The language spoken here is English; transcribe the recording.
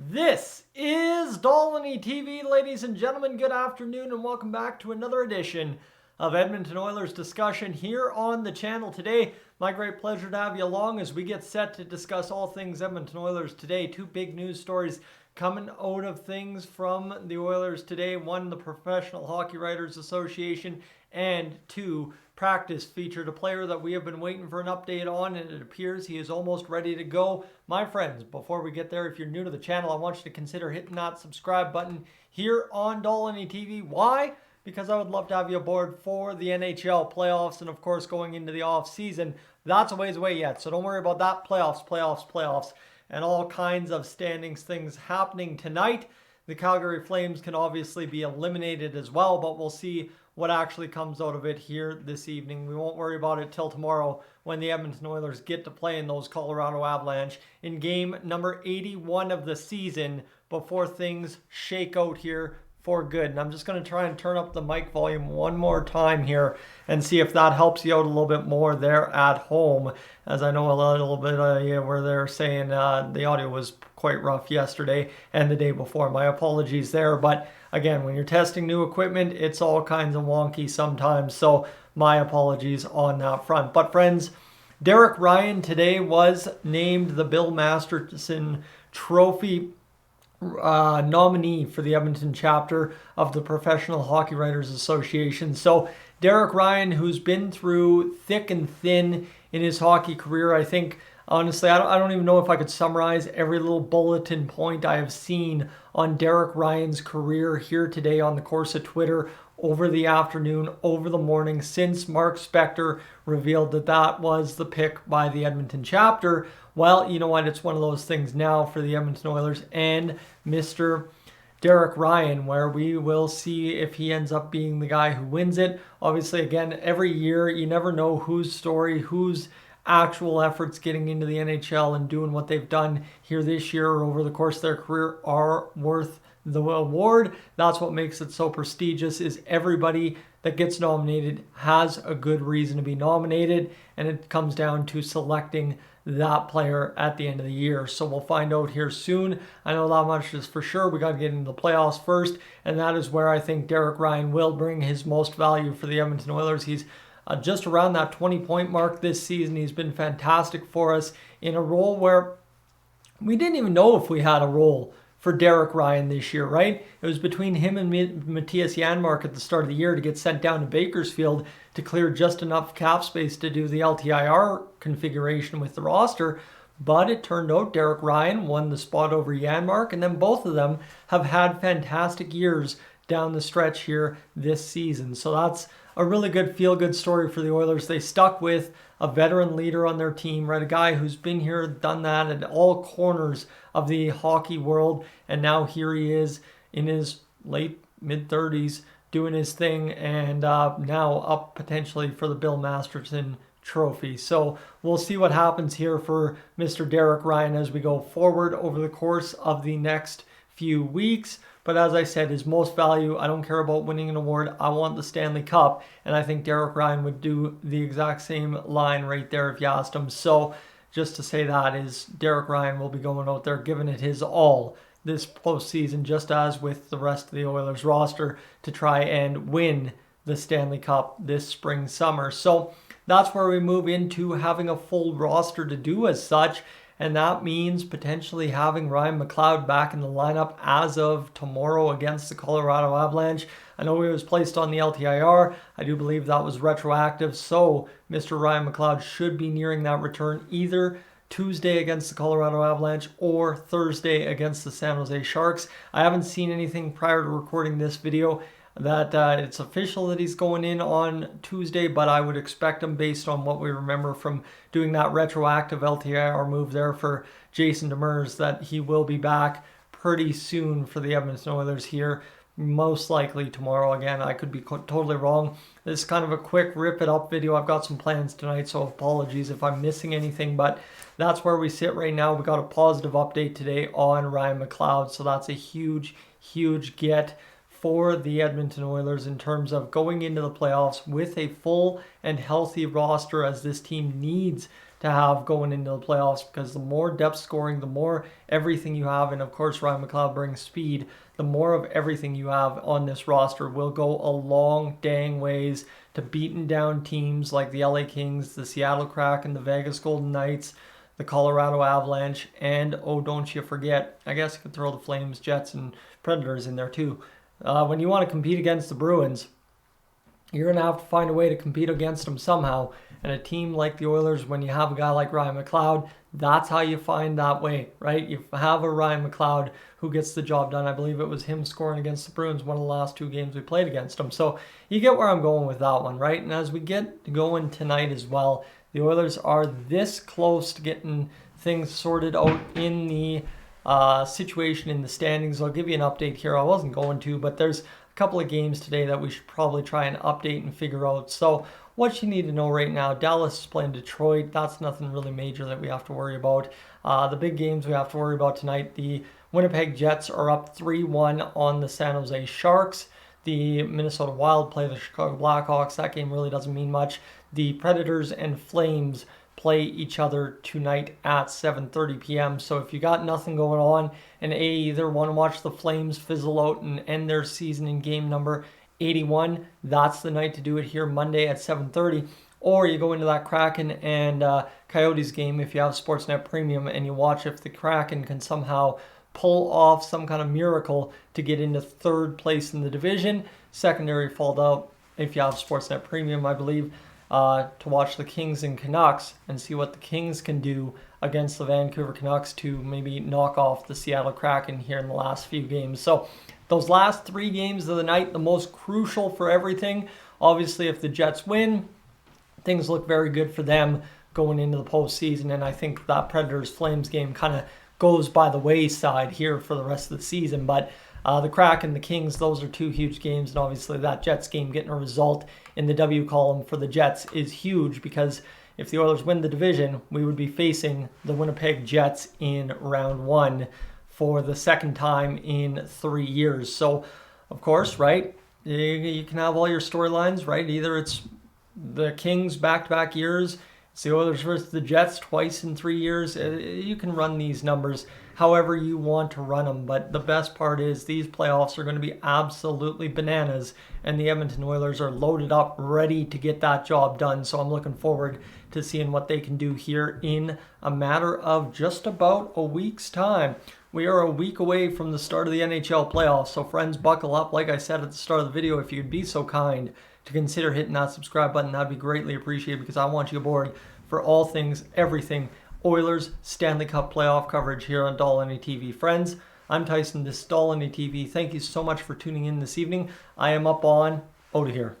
This is Dolynny TV, ladies and gentlemen. Good afternoon and welcome back to another edition of Edmonton Oilers discussion here on the channel today. My great pleasure to have you along as we get set to discuss all things Edmonton Oilers today. Two big news stories coming out of things from the Oilers today. One, the Professional Hockey Writers Association, and two, practice featured a player that we have been waiting for an update on, and it appears he is almost ready to go. My friends, before we get there, if you're new to the channel, I want you to consider hitting that subscribe button here on Dolynny TV. Why? Because I would love to have you aboard for the NHL playoffs and, of course, going into the off season. That's a ways away yet, so don't worry about that. Playoffs, and all kinds of standings things happening tonight. The Calgary Flames can obviously be eliminated as well, but we'll see what actually comes out of it here this evening. We won't worry about it till tomorrow when the Edmonton Oilers get to play in those Colorado Avalanche in game number 81 of the season before things shake out here for good. And I'm just going to try and turn up the mic volume one more time here and see if that helps you out a little bit more there at home, as I know a little bit where they're saying the audio was quite rough yesterday and the day before. My apologies there, but again, when you're testing new equipment, it's all kinds of wonky sometimes, so my apologies on that front. But friends, Derek Ryan today was named the Bill Masterton Trophy nominee for the Edmonton chapter of the Professional Hockey Writers Association. So Derek Ryan, who's been through thick and thin in his hockey career, I think, honestly, I don't even know if I could summarize every little bulletin point I have seen on Derek Ryan's career here today on the course of Twitter, over the afternoon, over the morning, since Mark Spector revealed that that was the pick by the Edmonton chapter. Well, you know what? It's one of those things now for the Edmonton Oilers and Mr. Derek Ryan, where we will see if he ends up being the guy who wins it. Obviously, again, every year, you never know whose story, whose actual efforts getting into the NHL and doing what they've done here this year or over the course of their career are worth the award. That's what makes it so prestigious, is everybody that gets nominated has a good reason to be nominated, and it comes down to selecting that player at the end of the year. So we'll find out here soon. I know that much is for sure. We got to get into the playoffs first, and that is where I think Derek Ryan will bring his most value for the Edmonton Oilers. He's just around that 20-point mark this season. He's been fantastic for us in a role where we didn't even know if we had a role for Derek Ryan this year, right? It was between him and Matthias Janmark at the start of the year to get sent down to Bakersfield to clear just enough cap space to do the LTIR configuration with the roster. But it turned out Derek Ryan won the spot over Janmark, and then both of them have had fantastic years down the stretch here this season. So that's a really good feel-good story for the Oilers. They stuck with a veteran leader on their team, right? A guy who's been here, done that at all corners of the hockey world, and now here he is in his late mid-30s doing his thing, and now up potentially for the Bill Masterton Trophy. So we'll see what happens here for Mr. Derek Ryan as we go forward over the course of the next few weeks. But as I said, his most value, I don't care about winning an award. I want the Stanley Cup. And I think Derek Ryan would do the exact same line right there if you asked him. So just to say that is Derek Ryan will be going out there giving it his all this postseason, just as with the rest of the Oilers roster, to try and win the Stanley Cup this spring, summer. So that's where we move into having a full roster to do as such. And that means potentially having Ryan McLeod back in the lineup as of tomorrow against the Colorado Avalanche. I know he was placed on the LTIR. I do believe that was retroactive. So Mr. Ryan McLeod should be nearing that return either Tuesday against the Colorado Avalanche or Thursday against the San Jose Sharks. I haven't seen anything prior to recording this video that it's official that he's going in on Tuesday, but I would expect him, based on what we remember from doing that retroactive LTIR move there for Jason Demers, that he will be back pretty soon for the Edmonton Oilers here, most likely tomorrow. Again, I could be totally wrong. This is kind of a quick rip it up video. I've got some plans tonight, so apologies if I'm missing anything, but that's where we sit right now. We got a positive update today on Ryan McLeod, so that's a huge get for the Edmonton Oilers in terms of going into the playoffs with a full and healthy roster, as this team needs to have going into the playoffs, because the more depth scoring, the more everything you have, and of course Ryan McLeod brings speed, the more of everything you have on this roster will go a long dang ways to beating down teams like the LA Kings, the Seattle Kraken, the Vegas Golden Knights, the Colorado Avalanche, and oh, don't you forget, I guess you could throw the Flames, Jets, and Predators in there too. When you want to compete against the Bruins, you're going to have to find a way to compete against them somehow. And a team like the Oilers, when you have a guy like Ryan McLeod, that's how you find that way, right? You have a Ryan McLeod who gets the job done. I believe it was him scoring against the Bruins one of the last 2 games we played against them. So you get where I'm going with that one, right? And as we get going tonight as well, the Oilers are this close to getting things sorted out in the situation in the standings. I'll give you an update here. I wasn't going to, but there's a couple of games today that we should probably try and update and figure out. So what you need to know right now, Dallas is playing Detroit. That's nothing really major that we have to worry about. The big games we have to worry about tonight, the Winnipeg Jets are up 3-1 on the San Jose Sharks. The Minnesota Wild play the Chicago Blackhawks. That game really doesn't mean much. The Predators and Flames play each other tonight at 7:30 p.m. So if you got nothing going on and either want to watch the Flames fizzle out and end their season in game number 81, that's the night to do it here Monday at 7:30. Or you go into that Kraken and Coyotes game if you have Sportsnet Premium and you watch if the Kraken can somehow pull off some kind of miracle to get into 3rd place in the division. Secondary fold out if you have Sportsnet Premium, I believe, to watch the Kings and Canucks and see what the Kings can do against the Vancouver Canucks to maybe knock off the Seattle Kraken here in the last few games. So those last 3 games of the night, the most crucial for everything. Obviously, if the Jets win, things look very good for them going into the postseason, and I think that Predators-Flames game kind of goes by the wayside here for the rest of the season. But the Kraken and the Kings, those are 2 huge games, and obviously that Jets game getting a result in the W column for the Jets is huge, because if the Oilers win the division, we would be facing the Winnipeg Jets in round 1 for the 2nd time in 3 years. So, of course, right, you can have all your storylines, right? Either it's the Kings back-to-back years, it's the Oilers versus the Jets twice in 3 years. You can run these numbers however you want to run them, but the best part is these playoffs are going to be absolutely bananas, and the Edmonton Oilers are loaded up, ready to get that job done. So I'm looking forward to seeing what they can do here in a matter of just about a week's time. We are a week away from the start of the NHL playoffs, so friends, buckle up. Like I said at the start of the video, if you'd be so kind to consider hitting that subscribe button, that'd be greatly appreciated, because I want you aboard for all things, everything Oilers Stanley Cup playoff coverage here on Dolynny TV. Friends, I'm Tyson, this is Dolynny TV. Thank you so much for tuning in this evening. I am up on out of here.